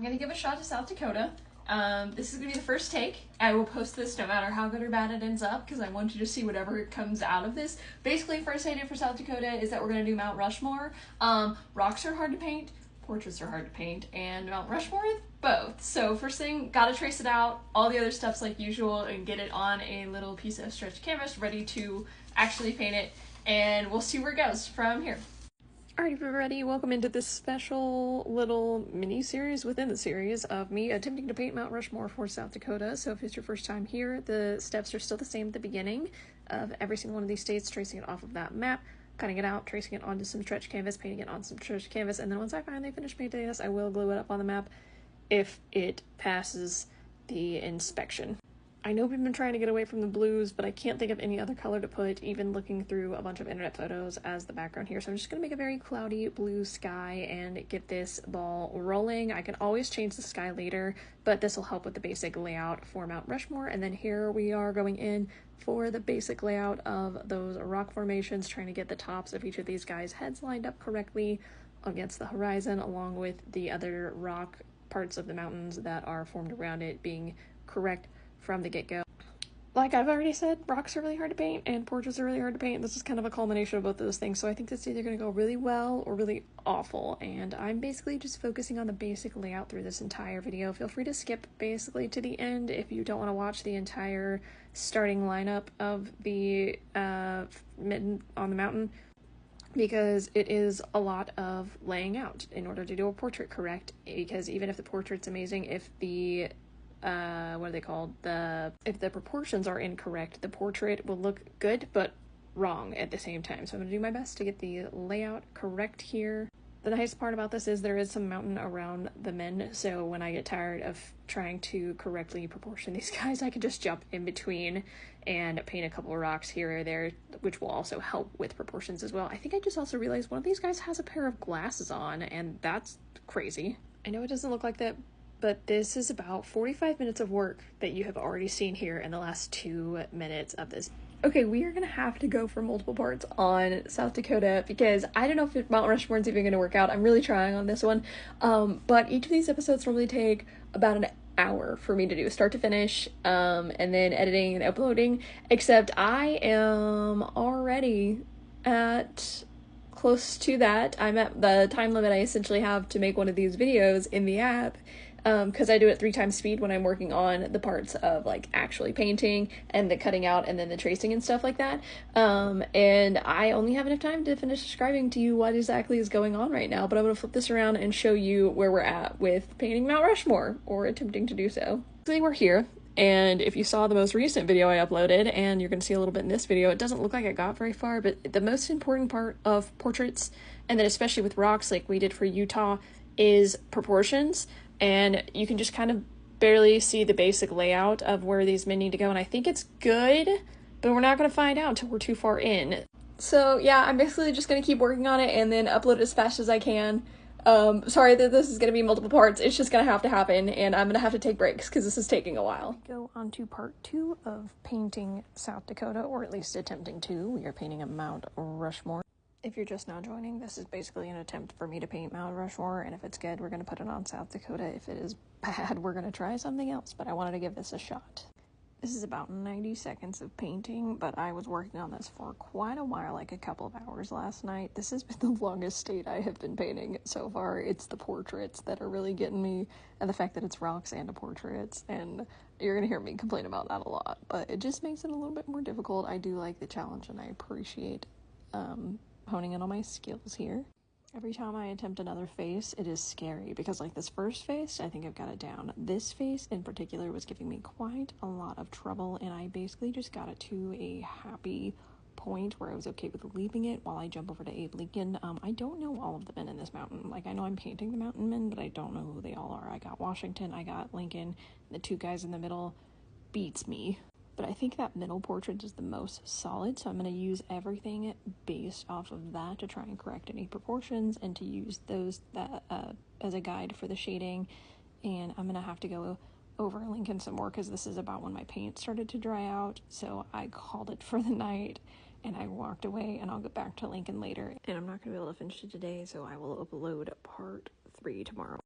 I'm gonna give a shot to South Dakota. This is gonna be the first take. I will post this no matter how good or bad it ends up because I want you to see whatever comes out of this. Basically, first idea for South Dakota is that we're gonna do Mount Rushmore. Rocks are hard to paint, portraits are hard to paint, and Mount Rushmore is both. So first thing, gotta trace it out. All the other stuff's like usual and get it on a little piece of stretched canvas ready to actually paint it, and we'll see where it goes from here. Alright everybody, welcome into this special little mini-series within the series of me attempting to paint Mount Rushmore for South Dakota. So if it's your first time here, the steps are still the same at the beginning of every single one of these states, tracing it off of that map, cutting it out, tracing it onto some stretch canvas, painting it on some stretch canvas, and then once I finally finish painting this, I will glue it up on the map if it passes the inspection. I know we've been trying to get away from the blues, but I can't think of any other color to put, even looking through a bunch of internet photos as the background here. So I'm just going to make a very cloudy blue sky and get this ball rolling. I can always change the sky later, but this will help with the basic layout for Mount Rushmore. And then here we are going in for the basic layout of those rock formations, trying to get the tops of each of these guys' heads lined up correctly against the horizon, along with the other rock parts of the mountains that are formed around it being correct from the get-go. Like I've already said, rocks are really hard to paint and portraits are really hard to paint. This is kind of a culmination of both those things, so I think that's either going to go really well or really awful, and I'm basically just focusing on the basic layout through this entire video. Feel free to skip basically to the end if you don't want to watch the entire starting lineup of the mitten on the mountain, because it is a lot of laying out in order to do a portrait correct, because even if the portrait's amazing, if the what are they called? If the proportions are incorrect, the portrait will look good, but wrong at the same time. So I'm gonna do my best to get the layout correct here. The nice part about this is there is some mountain around the men, so when I get tired of trying to correctly proportion these guys, I can just jump in between and paint a couple of rocks here or there, which will also help with proportions as well. I think I just also realized one of these guys has a pair of glasses on, and that's crazy. I know it doesn't look like that, but this is about 45 minutes of work that you have already seen here in the last 2 minutes of this. Okay, we are gonna have to go for multiple parts on South Dakota because I don't know if Mount Rushmore is even gonna work out. I'm really trying on this one, but each of these episodes normally take about an hour for me to do start to finish, and then editing and uploading, except I am already at close to that. I'm at the time limit I essentially have to make one of these videos in the app, because I do it 3 times speed when I'm working on the parts of like actually painting and the cutting out and then the tracing and stuff like that. And I only have enough time to finish describing to you what exactly is going on right now, but I'm going to flip this around and show you where we're at with painting Mount Rushmore, or attempting to do so. So we're here, and if you saw the most recent video I uploaded, and you're going to see a little bit in this video, it doesn't look like I got very far, but the most important part of portraits, and then especially with rocks like we did for Utah, is proportions. And you can just kind of barely see the basic layout of where these men need to go, and I think it's good, but we're not going to find out until we're too far in. So yeah, I'm basically just going to keep working on it and then upload it as fast as I can. Sorry that this is going to be multiple parts, it's just going to happen, and I'm going to have to take breaks because this is taking a while. Go on to part 2 of painting South Dakota, or at least attempting to. We are painting a Mount Rushmore. If you're just now joining, this is basically an attempt for me to paint Mount Rushmore, and if it's good, we're going to put it on South Dakota. If it is bad, we're going to try something else, but I wanted to give this a shot. This is about 90 seconds of painting, but I was working on this for quite a while, like a couple of hours last night. This has been the longest state I have been painting so far. It's the portraits that are really getting me, and the fact that it's rocks and portraits, and you're going to hear me complain about that a lot, but it just makes it a little bit more difficult. I do like the challenge, and I appreciate honing in on my skills here. Every time I attempt another face, it is scary, because like this first face, I think I've got it down. This face in particular was giving me quite a lot of trouble, and I basically just got it to a happy point where I was okay with leaving it while I jump over to Abe Lincoln. I don't know all of the men in this mountain. Like, I know I'm painting the mountain men, but I don't know who they all are. I got Washington, I got Lincoln, the 2 guys in the middle beats me. But I think that middle portrait is the most solid, so I'm going to use everything based off of that to try and correct any proportions, and to use those as a guide for the shading. And I'm going to have to go over Lincoln some more, because this is about when my paint started to dry out, so I called it for the night and I walked away, and I'll get back to Lincoln later. And I'm not going to be able to finish it today, so I will upload part 3 tomorrow.